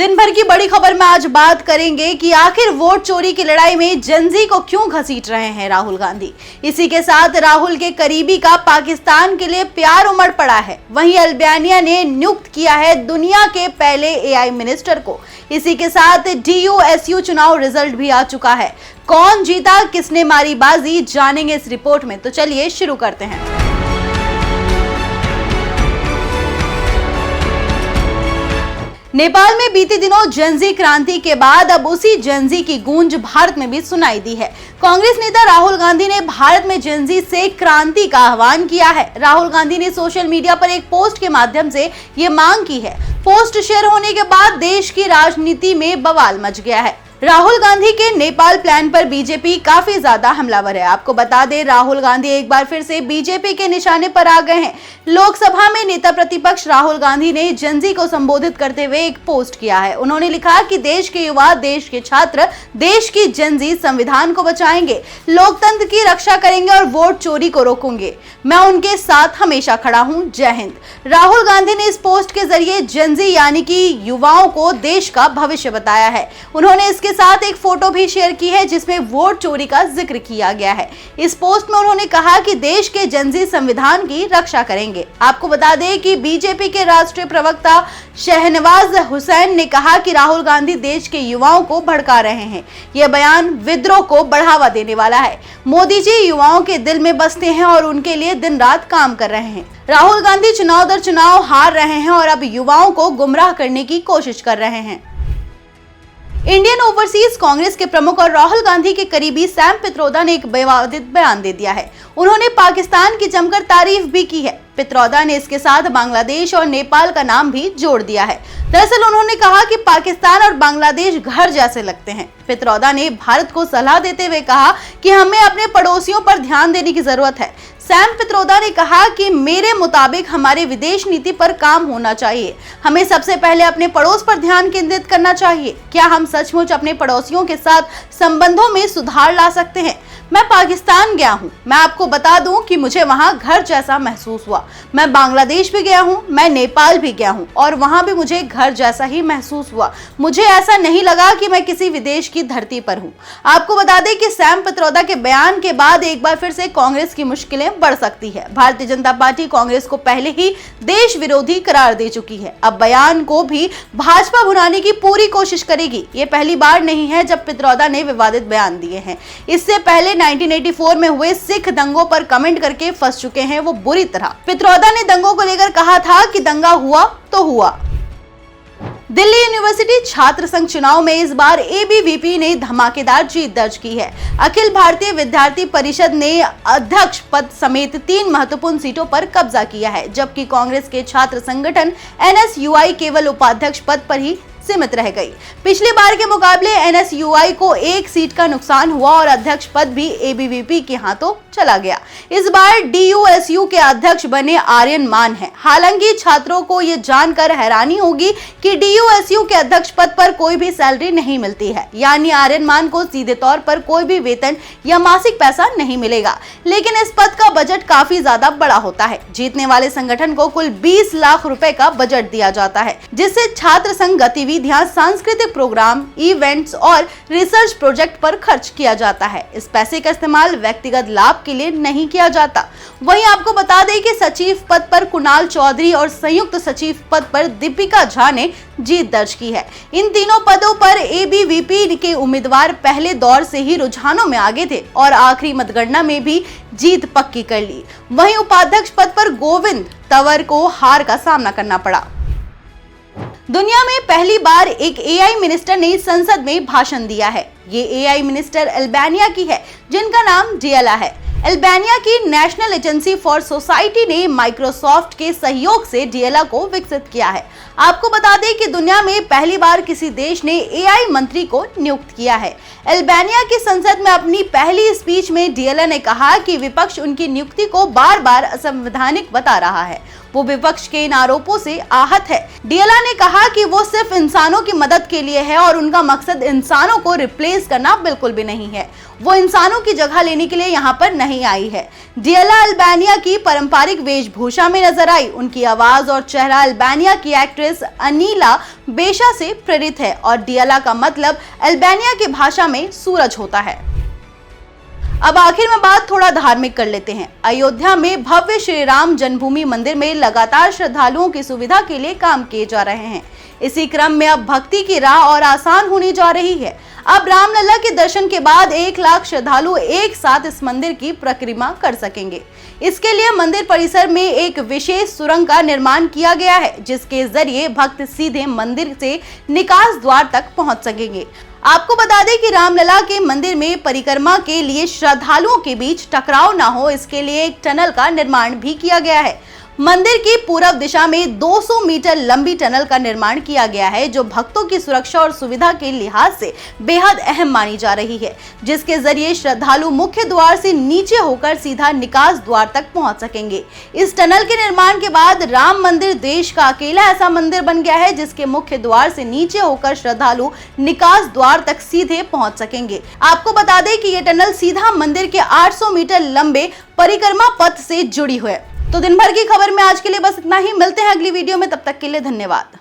दिन भर की बड़ी खबर में आज बात करेंगे कि आखिर वोट चोरी की लड़ाई में जेनजी को क्यों घसीट रहे हैं राहुल गांधी। इसी के साथ राहुल के करीबी का पाकिस्तान के लिए प्यार उमड़ पड़ा है। वहीं अल्बानिया ने नियुक्त किया है दुनिया के पहले एआई मिनिस्टर को। इसी के साथ DUSU चुनाव रिजल्ट भी आ चुका है। कौन जीता, किसने मारी बाजी, जानेंगे इस रिपोर्ट में। तो चलिए शुरू करते हैं। नेपाल में बीते दिनों जेनजी क्रांति के बाद अब उसी जेनजी की गूंज भारत में भी सुनाई दी है। कांग्रेस नेता राहुल गांधी ने भारत में जेनजी से क्रांति का आह्वान किया है। राहुल गांधी ने सोशल मीडिया पर एक पोस्ट के माध्यम से ये मांग की है। पोस्ट शेयर होने के बाद देश की राजनीति में बवाल मच गया है। राहुल गांधी के नेपाल प्लान पर बीजेपी काफी ज्यादा हमलावर है। आपको बता दें, राहुल गांधी एक बार फिर से बीजेपी के निशाने पर आ गए हैं। लोकसभा में नेता प्रतिपक्ष राहुल गांधी ने जेनजी को संबोधित करते हुए एक पोस्ट किया है। उन्होंने लिखा कि देश के युवा, देश के छात्र, देश की जेनजी संविधान को बचाएंगे, लोकतंत्र की रक्षा करेंगे और वोट चोरी को रोकेंगे। मैं उनके साथ हमेशा खड़ा हूं। जय हिंद। राहुल गांधी ने इस पोस्ट के जरिए जेनजी यानी कि युवाओं को देश का भविष्य बताया है। उन्होंने इसके साथ एक फोटो भी शेयर की है जिसमें वोट चोरी का जिक्र किया गया है। इस पोस्ट में उन्होंने कहा कि देश के जेनजी संविधान की रक्षा करेंगे। आपको बता दें कि बीजेपी के राष्ट्रीय प्रवक्ता शहनवाज हुसैन ने कहा कि राहुल गांधी देश के युवाओं को भड़का रहे हैं। यह बयान विद्रोह को बढ़ावा देने वाला है। मोदी जी युवाओं के दिल में बसते हैं और उनके लिए दिन रात काम कर रहे हैं। राहुल गांधी चुनाव दर चुनाव हार रहे हैं और अब युवाओं को गुमराह करने की कोशिश कर रहे हैं। इंडियन ओवरसीज कांग्रेस के प्रमुख और राहुल गांधी के करीबी सैम पित्रोदा ने एक विवादित बयान दे दिया है। उन्होंने पाकिस्तान की जमकर तारीफ भी की है। पित्रोदा ने इसके साथ बांग्लादेश और नेपाल का नाम भी जोड़ दिया है। दरअसल उन्होंने कहा कि पाकिस्तान और बांग्लादेश घर जैसे लगते हैं। पित्रोदा ने भारत को सलाह देते हुए कहा कि हमें अपने पड़ोसियों पर ध्यान देने की जरूरत है। सैम पित्रोदा ने कहा कि मेरे मुताबिक हमारे विदेश नीति पर काम होना चाहिए। हमें सबसे पहले अपने पड़ोस पर ध्यान केंद्रित करना चाहिए। क्या हम सचमुच अपने पड़ोसियों के साथ संबंधों में सुधार ला सकते हैं? मैं पाकिस्तान गया हूं। मैं आपको बता दूं कि मुझे वहां घर जैसा महसूस हुआ। मैं बांग्लादेश भी गया हूं, मैं नेपाल भी गया हूं और वहां भी मुझे घर जैसा ही महसूस हुआ। मुझे ऐसा नहीं लगा कि मैं किसी विदेश की धरती पर हूं। आपको बता दें कि सैम पित्रोदा के बयान के बाद एक बार फिर से कांग्रेस की मुश्किलें बढ़ सकती है। भारतीय जनता पार्टी कांग्रेस को पहले ही देश विरोधी करार दे चुकी है। अब बयान को भी भाजपा भुनाने की पूरी कोशिश करेगी। ये पहली बार नहीं है जब पित्रोदा ने विवादित बयान दिए हैं। इससे पहले 1984 में हुए सिख दंगों पर कमेंट करके फंस चुके हैं वो बुरी तरह। पित्रोदा ने दंगों को लेकर कहा था कि दंगा हुआ तो हुआ। दिल्ली यूनिवर्सिटी छात्र संघ चुनाव में इस बार ABVP ने धमाकेदार जीत दर्ज की है। अखिल भारतीय विद्यार्थी परिषद ने अध्यक्ष पद समेत 3 महत्वपूर्ण सीटों पर कब्जा किया है, जबकि कांग्रेस के छात्र संगठन NSUI केवल उपाध्यक्ष पद पर ही सीमित रह गई। पिछली बार के मुकाबले NSUI को 1 सीट का नुकसान हुआ और अध्यक्ष पद भी ABVP के हाथों चला गया। इस बार DUSU के अध्यक्ष बने आर्यन मान हैं। हालांकि छात्रों को ये जानकर हैरानी होगी कि DUSU के अध्यक्ष पद पर कोई भी सैलरी नहीं मिलती है, यानी आर्यन मान को सीधे तौर पर कोई भी वेतन या मासिक पैसा नहीं मिलेगा। लेकिन इस पद का बजट काफी ज्यादा बड़ा होता है। जीतने वाले संगठन को कुल 20 लाख रुपए का बजट दिया जाता है, जिससे छात्र संघ गतिविधियां, सांस्कृतिक प्रोग्राम, इवेंट्स और रिसर्च प्रोजेक्ट पर खर्च किया जाता है। इस पैसे का इस्तेमाल व्यक्तिगत लाभ के लिए नहीं किया जाता। वहीं आपको बता दें कि सचिव पद पर कुणाल चौधरी और संयुक्त सचिव पद पर दीपिका झा ने जीत दर्ज की है। इन तीनों पदों पर ABVP के उम्मीदवार पहले दौर से ही रुझानों में आगे थे और आखिरी मतगणना में भी जीत पक्की कर ली। वहीं उपाध्यक्ष पद पर गोविंद तंवर को हार का सामना करना पड़ा। दुनिया में पहली बार एक AI मिनिस्टर ने संसद में भाषण दिया है। ये AI मिनिस्टर अल्बानिया की है, जिनका नाम डिएला है। अल्बानिया की नेशनल एजेंसी फॉर सोसाइटी ने माइक्रोसॉफ्ट के सहयोग से डिएला को विकसित किया है। आपको बता दें कि दुनिया में पहली बार किसी देश ने AI मंत्री को नियुक्त किया है। अल्बानिया की संसद में अपनी पहली स्पीच में डिएला ने कहा कि विपक्ष उनकी नियुक्ति को बार बार असंवैधानिक बता रहा है। वो विपक्ष के इन आरोपों से आहत है। डियाला ने कहा कि वो सिर्फ इंसानों की मदद के लिए है और उनका मकसद इंसानों को रिप्लेस करना बिल्कुल भी नहीं है। वो इंसानों की जगह लेने के लिए यहाँ पर नहीं आई है। डियाला अल्बानिया की पारंपरिक वेशभूषा में नजर आई। उनकी आवाज और चेहरा अल्बानिया की एक्ट्रेस अनीला बेशा से प्रेरित है और डियाला का मतलब अल्बानिया की भाषा में सूरज होता है। अब आखिर में बात थोड़ा धार्मिक कर लेते हैं। अयोध्या में भव्य श्री राम जन्मभूमि मंदिर में लगातार श्रद्धालुओं की सुविधा के लिए काम किए जा रहे हैं। इसी क्रम में अब भक्ति की राह और आसान होने जा रही है। अब रामलला के दर्शन के बाद 1 लाख श्रद्धालु एक साथ इस मंदिर की परिक्रमा कर सकेंगे। इसके लिए मंदिर परिसर में एक विशेष सुरंग का निर्माण किया गया है, जिसके जरिए भक्त सीधे मंदिर से निकास द्वार तक पहुंच सकेंगे। आपको बता दें कि रामलला के मंदिर में परिक्रमा के लिए श्रद्धालुओं के बीच टकराव न हो, इसके लिए एक टनल का निर्माण भी किया गया है। मंदिर की पूर्व दिशा में 200 मीटर लंबी टनल का निर्माण किया गया है, जो भक्तों की सुरक्षा और सुविधा के लिहाज से बेहद अहम मानी जा रही है, जिसके जरिए श्रद्धालु मुख्य द्वार से नीचे होकर सीधा निकास द्वार तक पहुंच सकेंगे। इस टनल के निर्माण के बाद राम मंदिर देश का अकेला ऐसा मंदिर बन गया है जिसके मुख्य द्वार से नीचे होकर श्रद्धालु निकास द्वार तक सीधे पहुंच सकेंगे। आपको बता दें कि ये टनल सीधा मंदिर के 800 मीटर लंबे परिक्रमा पथ से जुड़ी हुई है। तो दिन भर की खबर में आज के लिए बस इतना ही। मिलते हैं अगली वीडियो में, तब तक के लिए धन्यवाद।